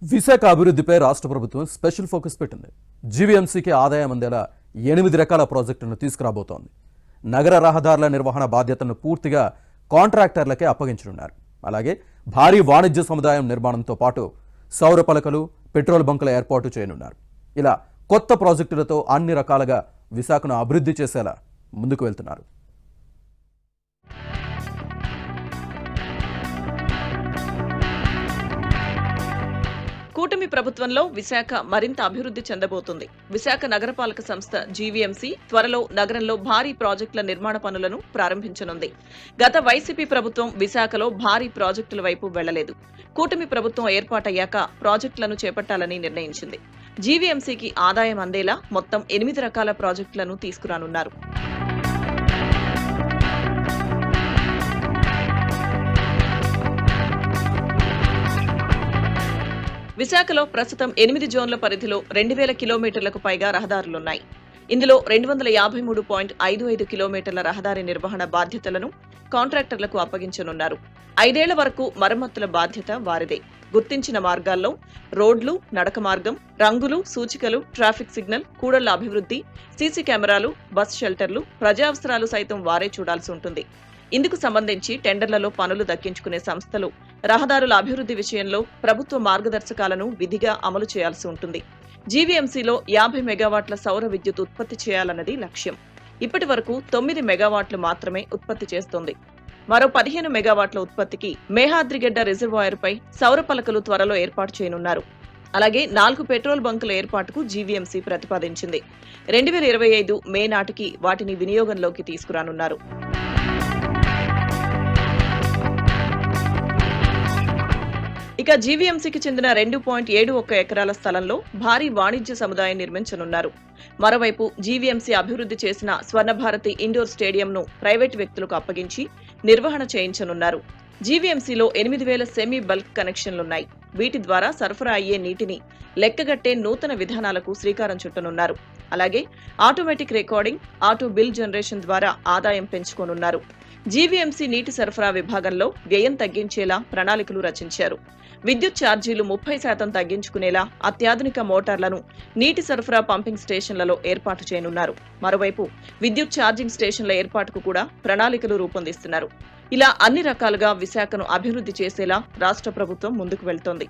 విశాఖ అభివృద్ధిపై రాష్ట్ర ప్రభుత్వం స్పెషల్ ఫోకస్ పెట్టింది. జీవీఎంసీకి ఆదాయం అందేలా 8 రకాల ప్రాజెక్టులను తీసుకురాబోతోంది. నగర రహదారుల నిర్వహణ బాధ్యతను పూర్తిగా కాంట్రాక్టర్లకే అప్పగించనున్నారు. అలాగే భారీ వాణిజ్య సముదాయం నిర్మాణంతో పాటు సౌర పలకలు, పెట్రోల్ బంకుల ఏర్పాటు చేయనున్నారు. ఇలా కొత్త ప్రాజెక్టులతో అన్ని రకాలుగా విశాఖను అభివృద్ధి చేసేలా ముందుకు వెళ్తున్నారు. కూటమి ప్రభుత్వంలో విశాఖ మరింత అభివృద్ధి చెందబోతుంది. విశాఖ నగరపాలక సంస్థ జీవీఎంసీ త్వరలో నగరంలో భారీ ప్రాజెక్టుల నిర్మాణ పనులను ప్రారంభించనుంది. గత వైసీపీ ప్రభుత్వం విశాఖలో భారీ ప్రాజెక్టుల వైపు వెళ్లలేదు. కూటమి ప్రభుత్వం ఏర్పాటయ్యాక ప్రాజెక్టులను చేపట్టాలని నిర్ణయించింది. జీవీఎంసీకి ఆదాయం అందేలా మొత్తం 8 రకాల ప్రాజెక్టులను తీసుకురానున్నారు. విశాఖలో ప్రస్తుతం 8 జోన్ల పరిధిలో 2000 కిలోమీటర్లకు పైగా రహదారులున్నాయి. ఇందులో 253.55 కిలోమీటర్ల రహదారి నిర్వహణ బాధ్యతలను కాంట్రాక్టర్లకు అప్పగించనున్నారు. 5 ఏళ్ల వరకు మరమ్మతుల బాధ్యత వారిదే. గుర్తించిన మార్గాల్లో రోడ్లు, నడక మార్గం, రంగులు, సూచికలు, ట్రాఫిక్ సిగ్నల్, కూడళ్ల అభివృద్ధి, సీసీ కెమెరాలు, బస్ షెల్టర్లు, ప్రజావసరాలు సైతం వారే చూడాల్సి ఉంటుంది. ఇందుకు సంబంధించి టెండర్లలో పనులు దక్కించుకునే సంస్థలు రహదారుల అభివృద్ధి విషయంలో ప్రభుత్వ మార్గదర్శకాలను విధిగా అమలు చేయాల్సి ఉంటుంది. జీవీఎంసీలో 50 మెగావాట్ల సౌర విద్యుత్ ఉత్పత్తి చేయాలన్నది లక్ష్యం. ఇప్పటి వరకు 9 మెగావాట్లు మాత్రమే ఉత్పత్తి చేస్తోంది. మరో 15 మెగావాట్ల ఉత్పత్తికి మేహాద్రిగడ్డ రిజర్వాయర్పై సౌర పలకలు త్వరలో ఏర్పాటు చేయనున్నారు. అలాగే 4 పెట్రోల్ బంకుల ఏర్పాటుకు జీవీఎంసీ ప్రతిపాదించింది. 2025 మే నాటికి వాటిని వినియోగంలోకి తీసుకురానున్నారు. ఇక జీవీఎంసీకి చెందిన 2.71 ఎకరాల స్థలంలో భారీ వాణిజ్య సముదాయం నిర్మించనున్నారు. మరోవైపు జీవీఎంసీ అభివృద్ధి చేసిన స్వర్ణభారతి ఇండోర్ స్టేడియంను ప్రైవేటు వ్యక్తులకు అప్పగించి నిర్వహణ చేయించనున్నారు. జీవీఎంసీలో 8000 సెమీ బల్క్ కనెక్షన్లున్నాయి. వీటి ద్వారా సరఫరా అయ్యే నీటిని లెక్కగట్టే నూతన విధానాలకు శ్రీకారం చుట్టనున్నారు. అలాగే automatic recording, auto bill generation ద్వారా ఆదాయం పెంచుకోనున్నారు. జీవీఎంసీ నీటి సరఫరా విభాగంలో వ్యయం తగ్గించేలా ప్రణాళికలు రచించారు. విద్యుత్ ఛార్జీలు 30% తగ్గించుకునేలా అత్యాధునిక మోటార్లను నీటి సరఫరా పంపింగ్ స్టేషన్లలో ఏర్పాటు చేయనున్నారు. మరోవైపు విద్యుత్ ఛార్జింగ్ స్టేషన్ల ఏర్పాటుకు కూడా ప్రణాళికలు రూపొందిస్తున్నారు. ఇలా అన్ని రకాలుగా విశాఖను అభివృద్ధి చేసేలా రాష్ట్ర ప్రభుత్వం ముందుకు వెళ్తోంది.